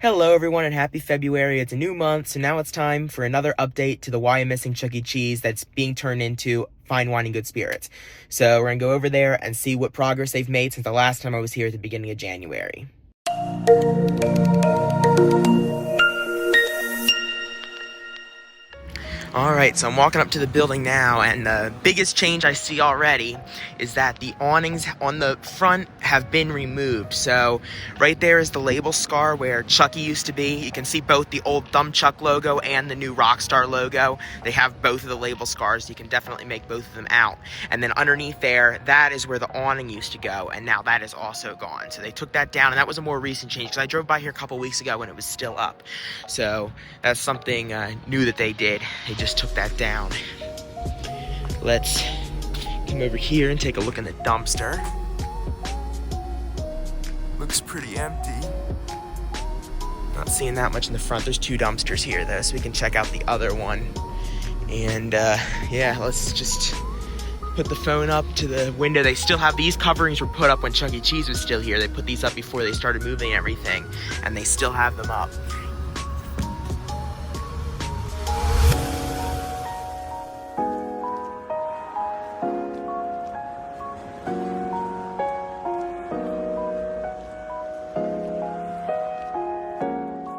Hello everyone and happy February. It's a new month, so now it's time for another update to the Wyomissing Chuck E. Cheese that's being turned into Fine Wine and Good Spirits. So we're going to go over there and see what progress they've made since the last time I was here at the beginning of January. Alright, so I'm walking up to the building now, and the biggest change I see already is that the awnings on the front have been removed. So right there is the label scar where Chucky used to be. You can see both the old Thumb Chuck logo and the new Rockstar logo. They have both of the label scars. You can definitely make both of them out. And then underneath there, that is where the awning used to go, and now that is also gone. So they took that down, and that was a more recent change because I drove by here a couple weeks ago when it was still up. So that's something new that they did. They just took that down. Let's come over here and take a look in the dumpster. Looks pretty empty. Not seeing that much in the front. There's two dumpsters here though, so we can check out the other one. And yeah, let's just put the phone up to the window. They still have these coverings were put up when Chuck E. Cheese was still here. They put these up before they started moving everything, and they still have them up.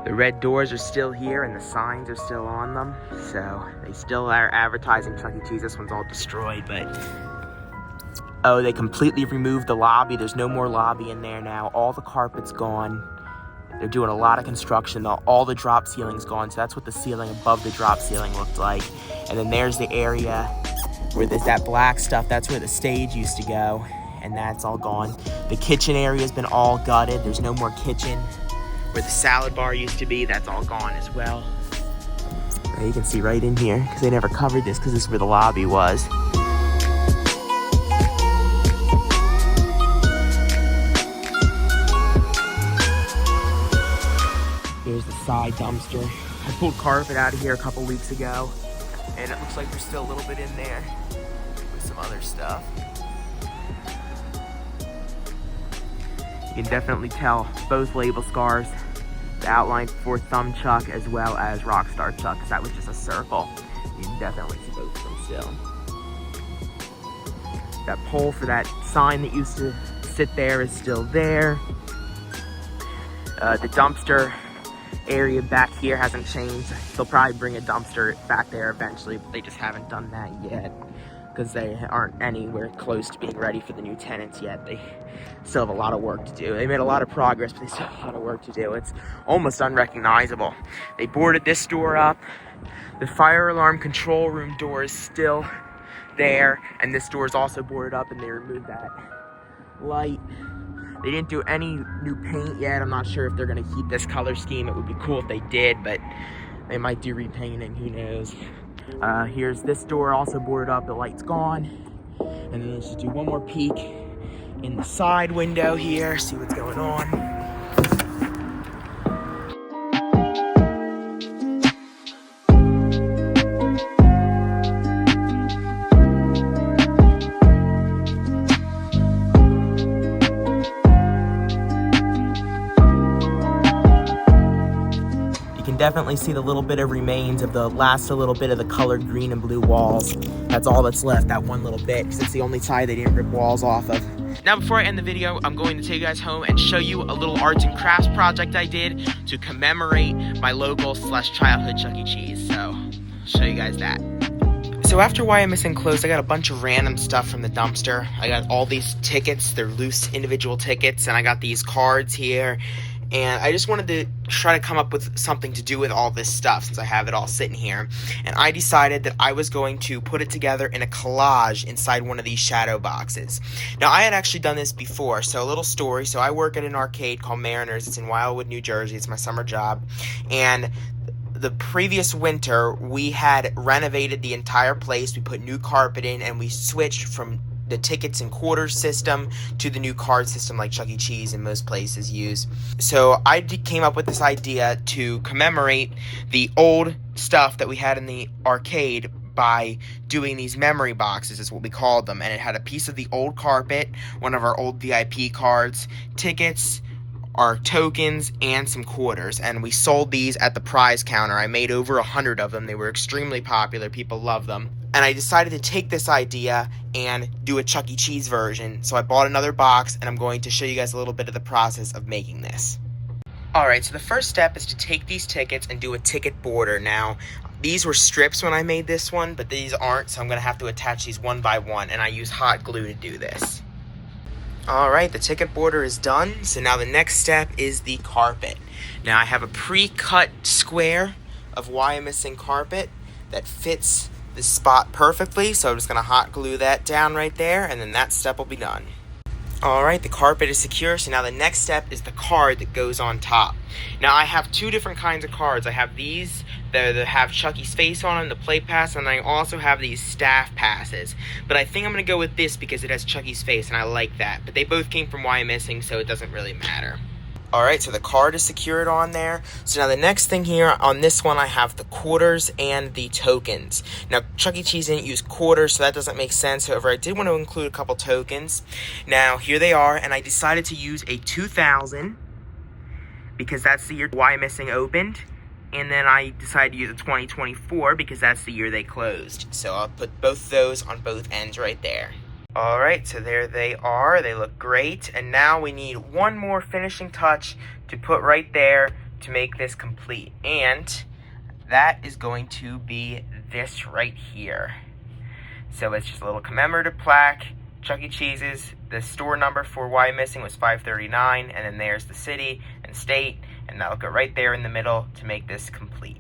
The red doors are still here and the signs are still on them, so they still are advertising Chuck E. Cheese. This one's all destroyed, but oh, they completely removed the lobby. There's no more lobby in there now. All the carpet's gone. They're doing a lot of construction though. All the drop ceiling's gone, so that's what the ceiling above the drop ceiling looked like. And then there's the area where there's that black stuff. That's where the stage used to go, and that's all gone. The kitchen area's been all gutted. There's no more kitchen. Where the salad bar used to be, that's all gone as well. Now you can see right in here, because they never covered this, because this is where the lobby was. Here's the side dumpster. I pulled carpet out of here a couple weeks ago, and it looks like there's still a little bit in there with some other stuff. You can definitely tell both label scars, the outline for Thumb Chuck as well as Rockstar Chuck, because that was just a circle. You can definitely see both of them still. That pole for that sign that used to sit there is still there. The dumpster area back here hasn't changed. They'll probably bring a dumpster back there eventually, but they just haven't done that yet, because they aren't anywhere close to being ready for the new tenants yet. They still have a lot of work to do. They made a lot of progress, but they still have a lot of work to do. It's almost unrecognizable. They boarded this door up. The fire alarm control room door is still there, and this door is also boarded up, and they removed that light. They didn't do any new paint yet. I'm not sure if they're gonna keep this color scheme. It would be cool if they did, but they might do repainting, who knows. Here's this door also boarded up, the light's gone. And then let's just do one more peek in the side window here, see what's going on. Definitely see the little bit of remains of the last little bit of the colored green and blue walls. That's all that's left, that one little bit, because it's the only side they didn't rip walls off of. Now before I end the video, I'm going to take you guys home and show you a little arts and crafts project I did to commemorate my local / childhood Chuck E. Cheese. So I'll show you guys that. So after Wyomissing closed, I got a bunch of random stuff from the dumpster. I got all these tickets, they're loose individual tickets, and I got these cards here. And I just wanted to try to come up with something to do with all this stuff since I have it all sitting here. And I decided that I was going to put it together in a collage inside one of these shadow boxes. Now, I had actually done this before, so a little story. So I work at an arcade called Mariners. It's in Wildwood, New Jersey. It's my summer job. And the previous winter, we had renovated the entire place. We put new carpet in, and we switched from the tickets and quarters system to the new card system like Chuck E. Cheese and most places use. So I came up with this idea to commemorate the old stuff that we had in the arcade by doing these memory boxes, is what we called them. And it had a piece of the old carpet, one of our old VIP cards, tickets, our tokens and some quarters, and we sold these at the prize counter. I made over 100 of them. They were extremely popular. People love them. And I decided to take this idea and do a Chuck E. Cheese version. So I bought another box, and I'm going to show you guys a little bit of the process of making this. Alright, so the first step is to take these tickets and do a ticket border. Now, these were strips when I made this one, but these aren't, so I'm going to have to attach these one by one, and I use hot glue to do this. Alright, the ticket border is done, so now the next step is the carpet. Now I have a pre-cut square of Wyomissing carpet that fits the spot perfectly, so I'm just going to hot glue that down right there, and then that step will be done. Alright, the carpet is secure, so now the next step is the card that goes on top. Now I have two different kinds of cards. I have these that have Chucky's face on them, the play pass, and I also have these staff passes. But I think I'm going to go with this because it has Chucky's face, and I like that. But they both came from Wyomissing, so it doesn't really matter. Alright, so the card is secured on there. So now the next thing here, on this one, I have the quarters and the tokens. Now, Chuck E. Cheese didn't use quarters, so that doesn't make sense. However, I did want to include a couple tokens. Now, here they are, and I decided to use a 2000 because that's the year Wyomissing opened. And then I decided to use a 2024 because that's the year they closed. So I'll put both those on both ends right there. Alright, so there they are. They look great. And now we need one more finishing touch to put right there to make this complete. And that is going to be this right here. So it's just a little commemorative plaque. Chuck E. Cheese's, the store number for Wyomissing was 539, and then there's the city and state, and that'll go right there in the middle to make this complete.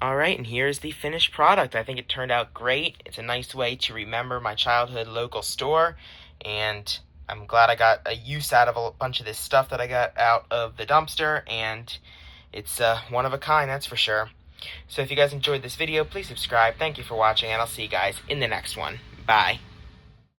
Alright, and here's the finished product. I think it turned out great. It's a nice way to remember my childhood local store, and I'm glad I got a use out of a bunch of this stuff that I got out of the dumpster, and it's one of a kind, that's for sure. So if you guys enjoyed this video, please subscribe. Thank you for watching, and I'll see you guys in the next one. Bye.